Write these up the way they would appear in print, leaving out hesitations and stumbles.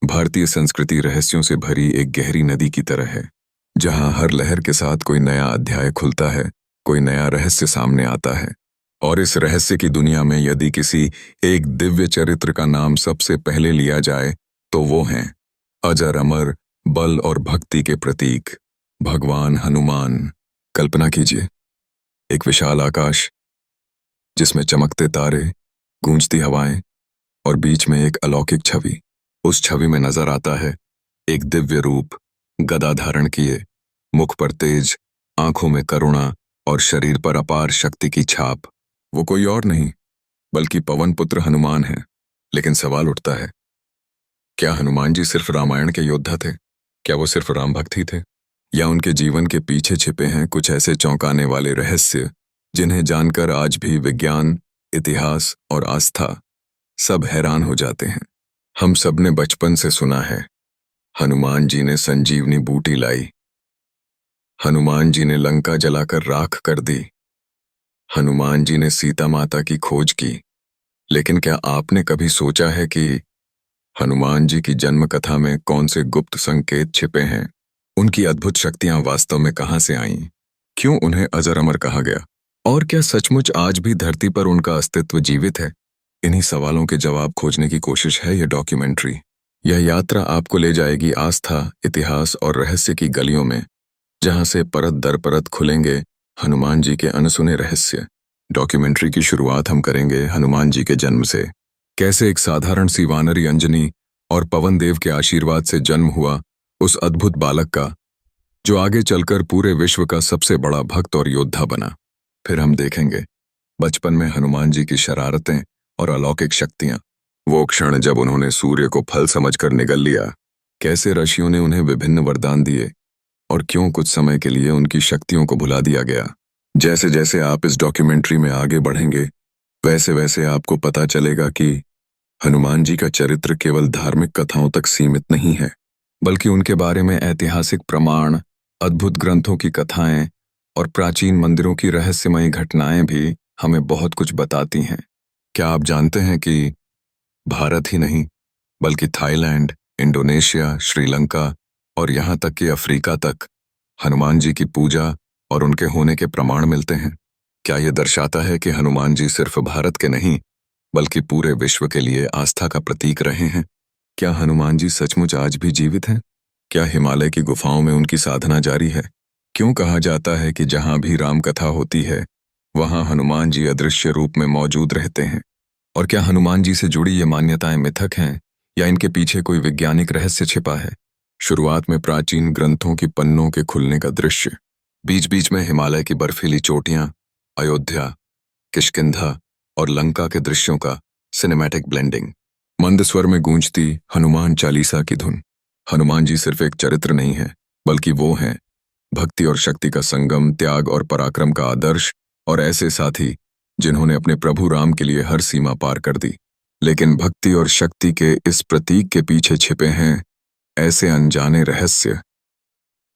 भारतीय संस्कृति रहस्यों से भरी एक गहरी नदी की तरह है, जहां हर लहर के साथ कोई नया अध्याय खुलता है, कोई नया रहस्य सामने आता है। और इस रहस्य की दुनिया में यदि किसी एक दिव्य चरित्र का नाम सबसे पहले लिया जाए तो वो हैं अजर अमर बल और भक्ति के प्रतीक भगवान हनुमान। कल्पना कीजिए, एक विशाल आकाश जिसमें चमकते तारे, गूंजती हवाएं और बीच में एक अलौकिक छवि। उस छवि में नजर आता है एक दिव्य रूप, गदा धारण किए, मुख पर तेज, आंखों में करुणा और शरीर पर अपार शक्ति की छाप। वो कोई और नहीं बल्कि पवन पुत्र हनुमान है। लेकिन सवाल उठता है, क्या हनुमान जी सिर्फ रामायण के योद्धा थे? क्या वो सिर्फ राम भक्त ही थे, या उनके जीवन के पीछे छिपे हैं कुछ ऐसे चौंकाने वाले रहस्य जिन्हें जानकर आज भी विज्ञान, इतिहास और आस्था सब हैरान हो जाते हैं। हम सब ने बचपन से सुना है, हनुमान जी ने संजीवनी बूटी लाई, हनुमान जी ने लंका जलाकर राख कर दी, हनुमान जी ने सीता माता की खोज की। लेकिन क्या आपने कभी सोचा है कि हनुमान जी की जन्म कथा में कौन से गुप्त संकेत छिपे हैं? उनकी अद्भुत शक्तियां वास्तव में कहां से आईं? क्यों उन्हें अजर अमर कहा गया? और क्या सचमुच आज भी धरती पर उनका अस्तित्व जीवित है? इन्हीं सवालों के जवाब खोजने की कोशिश है यह डॉक्यूमेंट्री। यह यात्रा आपको ले जाएगी आस्था, इतिहास और रहस्य की गलियों में, जहां से परत दर परत खुलेंगे हनुमान जी के अनसुने रहस्य। डॉक्यूमेंट्री की शुरुआत हम करेंगे हनुमान जी के जन्म से। कैसे एक साधारण सी वानरी अंजनी और पवन देव के आशीर्वाद से जन्म हुआ उस अद्भुत बालक का, जो आगे चलकर पूरे विश्व का सबसे बड़ा भक्त और योद्धा बना। फिर हम देखेंगे बचपन में हनुमान जी की शरारतें और अलौकिक शक्तियां, वो क्षण जब उन्होंने सूर्य को फल समझकर निगल लिया, कैसे ऋषियों ने उन्हें विभिन्न वरदान दिए और क्यों कुछ समय के लिए उनकी शक्तियों को भुला दिया गया। जैसे जैसे आप इस डॉक्यूमेंट्री में आगे बढ़ेंगे, वैसे वैसे आपको पता चलेगा कि हनुमान जी का चरित्र केवल धार्मिक कथाओं तक सीमित नहीं है, बल्कि उनके बारे में ऐतिहासिक प्रमाण, अद्भुत ग्रंथों की कथाएं और प्राचीन मंदिरों की रहस्यमयी घटनाएं भी हमें बहुत कुछ बताती हैं। क्या आप जानते हैं कि भारत ही नहीं बल्कि थाईलैंड, इंडोनेशिया, श्रीलंका और यहाँ तक कि अफ्रीका तक हनुमान जी की पूजा और उनके होने के प्रमाण मिलते हैं? क्या यह दर्शाता है कि हनुमान जी सिर्फ भारत के नहीं बल्कि पूरे विश्व के लिए आस्था का प्रतीक रहे हैं? क्या हनुमान जी सचमुच आज भी जीवित हैं? क्या हिमालय की गुफाओं में उनकी साधना जारी है? क्यों कहा जाता है कि जहां भी राम कथा होती है वहां हनुमान जी अदृश्य रूप में मौजूद रहते हैं? और क्या हनुमान जी से जुड़ी ये मान्यताएं मिथक हैं या इनके पीछे कोई वैज्ञानिक रहस्य छिपा है? शुरुआत में प्राचीन ग्रंथों की पन्नों के खुलने का दृश्य, बीच बीच में हिमालय की बर्फीली चोटियां, अयोध्या, किष्किंधा और लंका के दृश्यों का सिनेमैटिक ब्लेंडिंग, मंद स्वर में गूंजती हनुमान चालीसा की धुन। हनुमान जी सिर्फ एक चरित्र नहीं है बल्कि वो हैं भक्ति और शक्ति का संगम, त्याग और पराक्रम का आदर्श और ऐसे साथी जिन्होंने अपने प्रभु राम के लिए हर सीमा पार कर दी। लेकिन भक्ति और शक्ति के इस प्रतीक के पीछे छिपे हैं ऐसे अनजाने रहस्य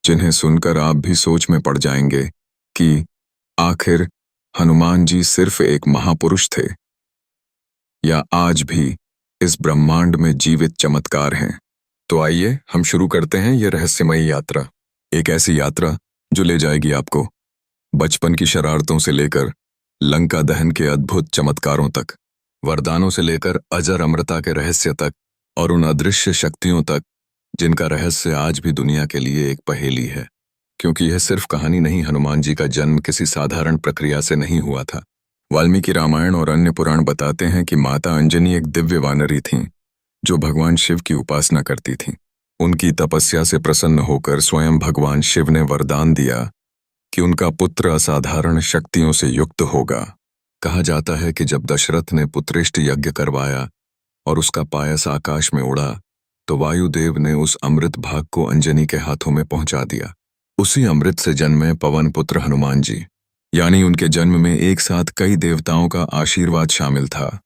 जिन्हें सुनकर आप भी सोच में पड़ जाएंगे कि आखिर हनुमान जी सिर्फ एक महापुरुष थे या आज भी इस ब्रह्मांड में जीवित चमत्कार हैं। तो आइए हम शुरू करते हैं यह रहस्यमयी यात्रा। एक ऐसी यात्रा जो ले जाएगी आपको बचपन की शरारतों से लेकर लंका दहन के अद्भुत चमत्कारों तक, वरदानों से लेकर अजर अमरता के रहस्य तक और उन अदृश्य शक्तियों तक जिनका रहस्य आज भी दुनिया के लिए एक पहेली है। क्योंकि यह सिर्फ कहानी नहीं, हनुमान जी का जन्म किसी साधारण प्रक्रिया से नहीं हुआ था। वाल्मीकि रामायण और अन्य पुराण बताते हैं कि माता अंजनी एक दिव्य वानरी थीं जो भगवान शिव की उपासना करती थीं। उनकी तपस्या से प्रसन्न होकर स्वयं भगवान शिव ने वरदान दिया कि उनका पुत्र असाधारण शक्तियों से युक्त होगा। कहा जाता है कि जब दशरथ ने पुत्रेष्ट यज्ञ करवाया और उसका पायस आकाश में उड़ा तो वायुदेव ने उस अमृत भाग को अंजनी के हाथों में पहुंचा दिया। उसी अमृत से जन्मे पवन पुत्र हनुमान जी, यानी उनके जन्म में एक साथ कई देवताओं का आशीर्वाद शामिल था।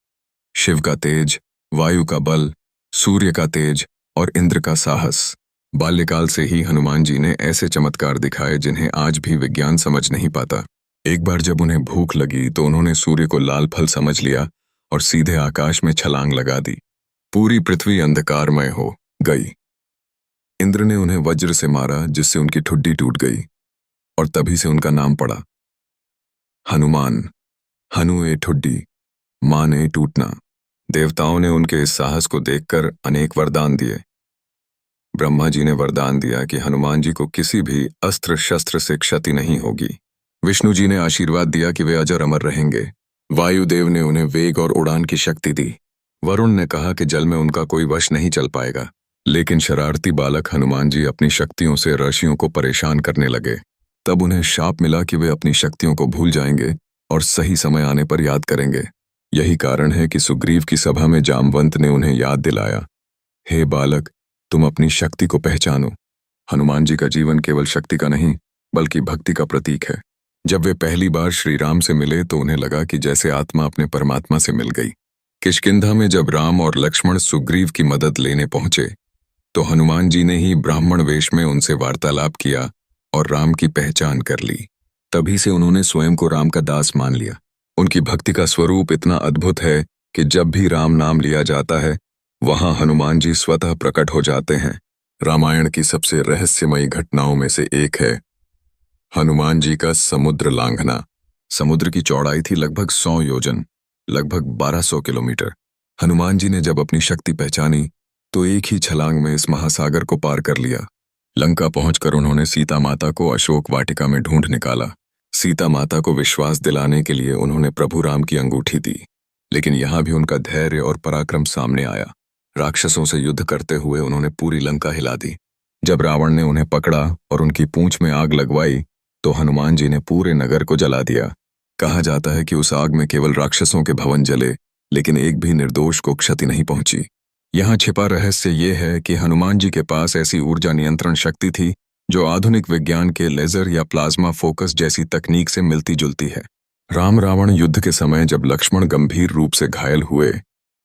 शिव का तेज, वायु का बल, सूर्य का तेज और इंद्र का साहस। बाल्यकाल से ही हनुमान जी ने ऐसे चमत्कार दिखाए जिन्हें आज भी विज्ञान समझ नहीं पाता। एक बार जब उन्हें भूख लगी तो उन्होंने सूर्य को लाल फल समझ लिया और सीधे आकाश में छलांग लगा दी। पूरी पृथ्वी अंधकारमय हो, गई। इंद्र ने उन्हें वज्र से मारा जिससे उनकी ठुड्डी टूट गई और तभी से उनका नाम पड़ा हनुमान। हनु ए ठुड्डी, मान ए टूटना। देवताओं ने उनके इस साहस को देखकर अनेक वरदान दिए। ब्रह्मा जी ने वरदान दिया कि हनुमान जी को किसी भी अस्त्र शस्त्र से क्षति नहीं होगी। विष्णु जी ने आशीर्वाद दिया कि वे अजर अमर रहेंगे। वायुदेव ने उन्हें वेग और उड़ान की शक्ति दी। वरुण ने कहा कि जल में उनका कोई वश नहीं चल पाएगा। लेकिन शरारती बालक हनुमान जी अपनी शक्तियों से ऋषियों को परेशान करने लगे। तब उन्हें शाप मिला कि वे अपनी शक्तियों को भूल जाएंगे और सही समय आने पर याद करेंगे। यही कारण है कि सुग्रीव की सभा में जामवंत ने उन्हें याद दिलाया, हे बालक, तुम अपनी शक्ति को पहचानो। हनुमान जी का जीवन केवल शक्ति का नहीं बल्कि भक्ति का प्रतीक है। जब वे पहली बार श्री राम से मिले तो उन्हें लगा कि जैसे आत्मा अपने परमात्मा से मिल गई। किष्किंधा में जब राम और लक्ष्मण सुग्रीव की मदद लेने पहुंचे तो हनुमान जी ने ही ब्राह्मण वेश में उनसे वार्तालाप किया और राम की पहचान कर ली। तभी से उन्होंने स्वयं को राम का दास मान लिया। उनकी भक्ति का स्वरूप इतना अद्भुत है कि जब भी राम नाम लिया जाता है वहां हनुमान जी स्वतः प्रकट हो जाते हैं। रामायण की सबसे रहस्यमयी घटनाओं में से एक है हनुमान जी का समुद्र लांघना। समुद्र की चौड़ाई थी लगभग 100 योजन, लगभग 1200 किलोमीटर। हनुमान जी ने जब अपनी शक्ति पहचानी तो एक ही छलांग में इस महासागर को पार कर लिया। लंका पहुंचकर उन्होंने सीता माता को अशोक वाटिका में ढूंढ निकाला। सीता माता को विश्वास दिलाने के लिए उन्होंने प्रभु राम की अंगूठी दी, लेकिन यहां भी उनका धैर्य और पराक्रम सामने आया। राक्षसों से युद्ध करते हुए उन्होंने पूरी लंका हिला दी। जब रावण ने उन्हें पकड़ा और उनकी पूंछ में आग लगवाई तो हनुमान जी ने पूरे नगर को जला दिया। कहा जाता है कि उस आग में केवल राक्षसों के भवन जले, लेकिन एक भी निर्दोष को क्षति नहीं पहुंची। यहाँ छिपा रहस्य ये है कि हनुमान जी के पास ऐसी ऊर्जा नियंत्रण शक्ति थी जो आधुनिक विज्ञान के लेजर या प्लाज्मा फोकस जैसी तकनीक से मिलती जुलती है। राम रावण युद्ध के समय जब लक्ष्मण गंभीर रूप से घायल हुए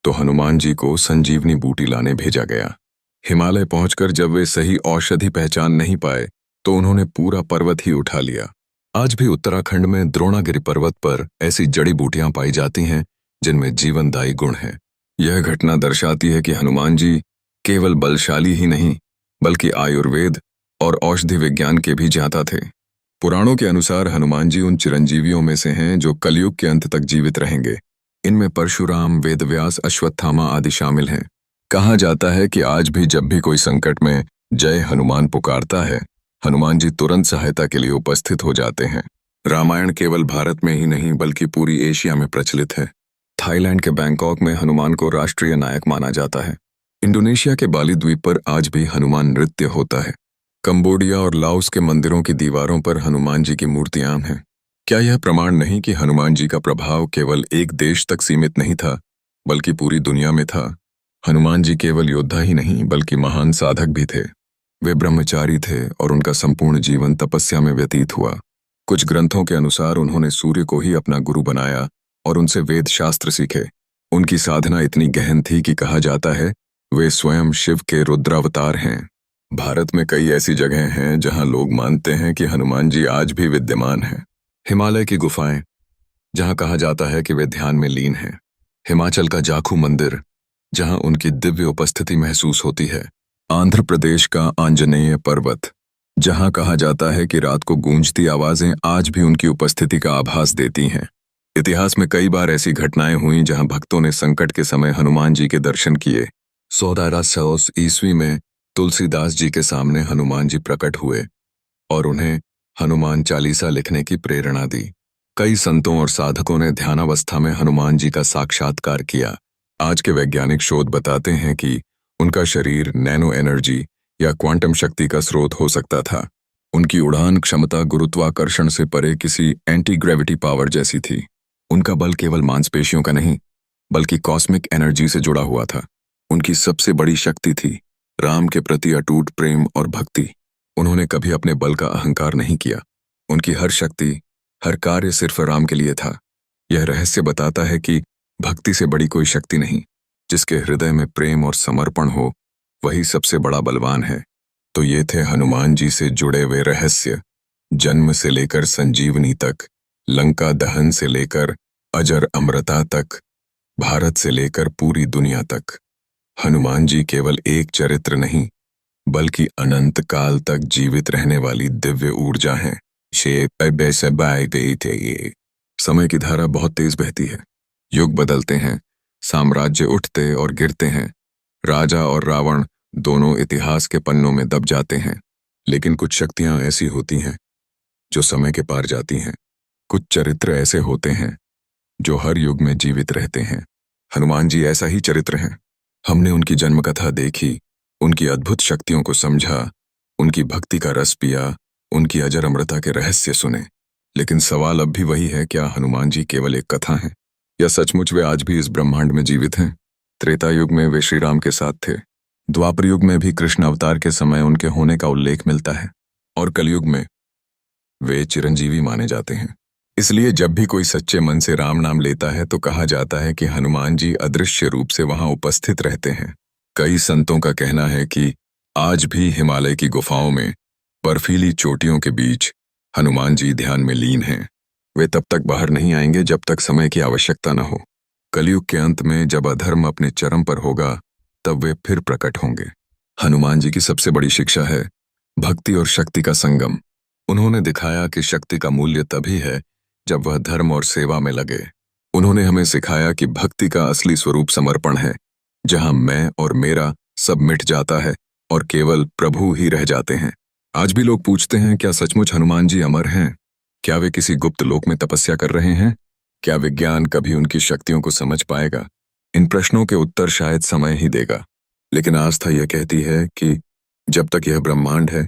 तो हनुमान जी को संजीवनी बूटी लाने भेजा गया। हिमालय पहुंचकर जब वे सही औषधि पहचान नहीं पाए तो उन्होंने पूरा पर्वत ही उठा लिया। आज भी उत्तराखंड में द्रोणागिरि पर्वत पर ऐसी जड़ी बूटियां पाई जाती हैं जिनमें जीवनदायी गुण है। यह घटना दर्शाती है कि हनुमान जी केवल बलशाली ही नहीं बल्कि आयुर्वेद और औषधि विज्ञान के भी ज्ञाता थे। पुराणों के अनुसार हनुमान जी उन चिरंजीवियों में से हैं जो कलयुग के अंत तक जीवित रहेंगे। इनमें परशुराम, वेदव्यास, अश्वत्थामा आदि शामिल हैं। कहा जाता है कि आज भी जब भी कोई संकट में जय हनुमान पुकारता है, हनुमान जी तुरंत सहायता के लिए उपस्थित हो जाते हैं। रामायण केवल भारत में ही नहीं बल्कि पूरी एशिया में प्रचलित है। थाईलैंड के बैंकॉक में हनुमान को राष्ट्रीय नायक माना जाता है। इंडोनेशिया के बाली द्वीप पर आज भी हनुमान नृत्य होता है। कंबोडिया और लाओस के मंदिरों की दीवारों पर हनुमान जी की मूर्तियां हैं। क्या यह प्रमाण नहीं कि हनुमान जी का प्रभाव केवल एक देश तक सीमित नहीं था बल्कि पूरी दुनिया में था? हनुमान जी केवल योद्धा ही नहीं बल्कि महान साधक भी थे। वे ब्रह्मचारी थे और उनका संपूर्ण जीवन तपस्या में व्यतीत हुआ। कुछ ग्रंथों के अनुसार उन्होंने सूर्य को ही अपना गुरु बनाया और उनसे वेद शास्त्र सीखे। उनकी साधना इतनी गहन थी कि कहा जाता है वे स्वयं शिव के रुद्रावतार हैं। भारत में कई ऐसी जगहें हैं जहां लोग मानते हैं कि हनुमान जी आज भी विद्यमान हैं। हिमालय की गुफाएं, जहां कहा जाता है कि वे ध्यान में लीन हैं। हिमाचल का जाखू मंदिर, जहां उनकी दिव्य उपस्थिति महसूस होती है। आंध्र प्रदेश का आंजनेय पर्वत, जहां कहा जाता है कि रात को गूंजती आवाजें आज भी उनकी उपस्थिति का आभास देती हैं। इतिहास में कई बार ऐसी घटनाएं हुई जहां भक्तों ने संकट के समय हनुमान जी के दर्शन किए। 1400 ईस्वी में तुलसीदास जी के सामने हनुमान जी प्रकट हुए और उन्हें हनुमान चालीसा लिखने की प्रेरणा दी। कई संतों और साधकों ने ध्यानावस्था में हनुमान जी का साक्षात्कार किया। आज के वैज्ञानिक शोध बताते हैं कि उनका शरीर नैनो एनर्जी या क्वांटम शक्ति का स्रोत हो सकता था। उनकी उड़ान क्षमता गुरुत्वाकर्षण से परे किसी एंटी ग्रेविटी पावर जैसी थी। उनका बल केवल मांसपेशियों का नहीं बल्कि कॉस्मिक एनर्जी से जुड़ा हुआ था। उनकी सबसे बड़ी शक्ति थी राम के प्रति अटूट प्रेम और भक्ति। उन्होंने कभी अपने बल का अहंकार नहीं किया। उनकी हर शक्ति, हर कार्य सिर्फ राम के लिए था। यह रहस्य बताता है कि भक्ति से बड़ी कोई शक्ति नहीं। जिसके हृदय में प्रेम और समर्पण हो वही सबसे बड़ा बलवान है। तो ये थे हनुमान जी से जुड़े हुए रहस्य। जन्म से लेकर संजीवनी तक, लंका दहन से लेकर अजर अमृता तक, भारत से लेकर पूरी दुनिया तक। हनुमान जी केवल एक चरित्र नहीं, बल्कि अनंत काल तक जीवित रहने वाली दिव्य ऊर्जा है। समय की धारा बहुत तेज बहती है, युग बदलते हैं, साम्राज्य उठते और गिरते हैं, राजा और रावण दोनों इतिहास के पन्नों में दब जाते हैं। लेकिन कुछ शक्तियां ऐसी होती हैं जो समय के पार जाती हैं। कुछ चरित्र ऐसे होते हैं जो हर युग में जीवित रहते हैं। हनुमान जी ऐसा ही चरित्र हैं। हमने उनकी जन्म कथा देखी, उनकी अद्भुत शक्तियों को समझा, उनकी भक्ति का रस पिया, उनकी अजर अमरता के रहस्य सुने। लेकिन सवाल अब भी वही है, क्या हनुमान जी केवल एक कथा है या सचमुच वे आज भी इस ब्रह्मांड में जीवित हैं? त्रेता युग में वे श्री राम के साथ थे, द्वापर युग में भी कृष्ण अवतार के समय उनके होने का उल्लेख मिलता है, और कलयुग में वे चिरंजीवी माने जाते हैं। इसलिए जब भी कोई सच्चे मन से राम नाम लेता है तो कहा जाता है कि हनुमान जी अदृश्य रूप से वहां उपस्थित रहते हैं। कई संतों का कहना है कि आज भी हिमालय की गुफाओं में बर्फीली चोटियों के बीच हनुमान जी ध्यान में लीन हैं। वे तब तक बाहर नहीं आएंगे जब तक समय की आवश्यकता न हो। कलयुग के अंत में जब अधर्म अपने चरम पर होगा, तब वे फिर प्रकट होंगे। हनुमान जी की सबसे बड़ी शिक्षा है भक्ति और शक्ति का संगम। उन्होंने दिखाया कि शक्ति का मूल्य तभी है जब वह धर्म और सेवा में लगे। उन्होंने हमें सिखाया कि भक्ति का असली स्वरूप समर्पण है, जहां मैं और मेरा सब मिट जाता है और केवल प्रभु ही रह जाते हैं। आज भी लोग पूछते हैं, क्या सचमुच हनुमान जी अमर हैं? क्या वे किसी गुप्त लोक में तपस्या कर रहे हैं? क्या विज्ञान कभी उनकी शक्तियों को समझ पाएगा? इन प्रश्नों के उत्तर शायद समय ही देगा। लेकिन आस्था यह कहती है कि जब तक यह ब्रह्मांड है,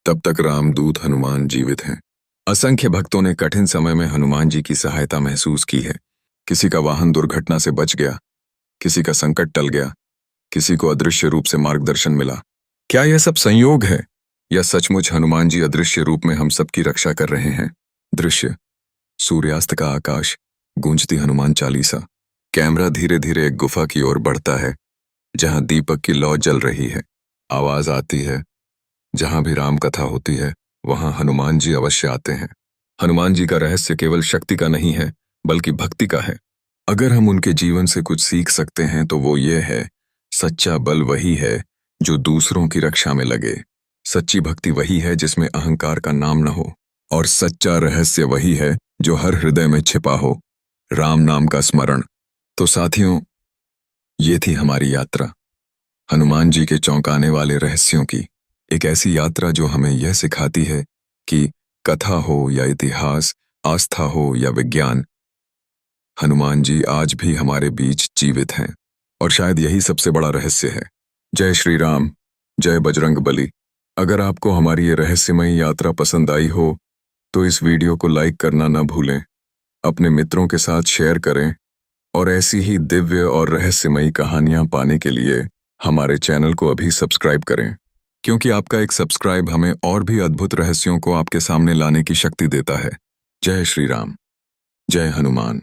तब तक रामदूत हनुमान जीवित हैं। असंख्य भक्तों ने कठिन समय में हनुमान जी की सहायता महसूस की है। किसी का वाहन दुर्घटना से बच गया, किसी का संकट टल गया, किसी को अदृश्य रूप से मार्गदर्शन मिला। क्या यह सब संयोग है या सचमुच हनुमान जी अदृश्य रूप में हम सबकी रक्षा कर रहे हैं? दृश्य: सूर्यास्त का आकाश, गूंजती हनुमान चालीसा। कैमरा धीरे धीरे एक गुफा की ओर बढ़ता है, जहां दीपक की लौ जल रही है। आवाज आती है, जहां भी राम कथा होती है वहां हनुमान जी अवश्य आते हैं। हनुमान जी का रहस्य केवल शक्ति का नहीं है, बल्कि भक्ति का है। अगर हम उनके जीवन से कुछ सीख सकते हैं तो वो ये है, सच्चा बल वही है जो दूसरों की रक्षा में लगे। सच्ची भक्ति वही है जिसमें अहंकार का नाम न हो, और सच्चा रहस्य वही है जो हर हृदय में छिपा हो, राम नाम का स्मरण। तो साथियों, ये थी हमारी यात्रा, हनुमान जी के चौंकाने वाले रहस्यों की। एक ऐसी यात्रा जो हमें यह सिखाती है कि कथा हो या इतिहास, आस्था हो या विज्ञान, हनुमान जी आज भी हमारे बीच जीवित हैं। और शायद यही सबसे बड़ा रहस्य है। जय श्री राम, जय बजरंग बली। अगर आपको हमारी ये रहस्यमयी यात्रा पसंद आई हो तो इस वीडियो को लाइक करना न भूलें, अपने मित्रों के साथ शेयर करें, और ऐसी ही दिव्य और रहस्यमयी कहानियां पाने के लिए हमारे चैनल को अभी सब्सक्राइब करें, क्योंकि आपका एक सब्सक्राइब हमें और भी अद्भुत रहस्यों को आपके सामने लाने की शक्ति देता है। जय श्री राम, जय हनुमान।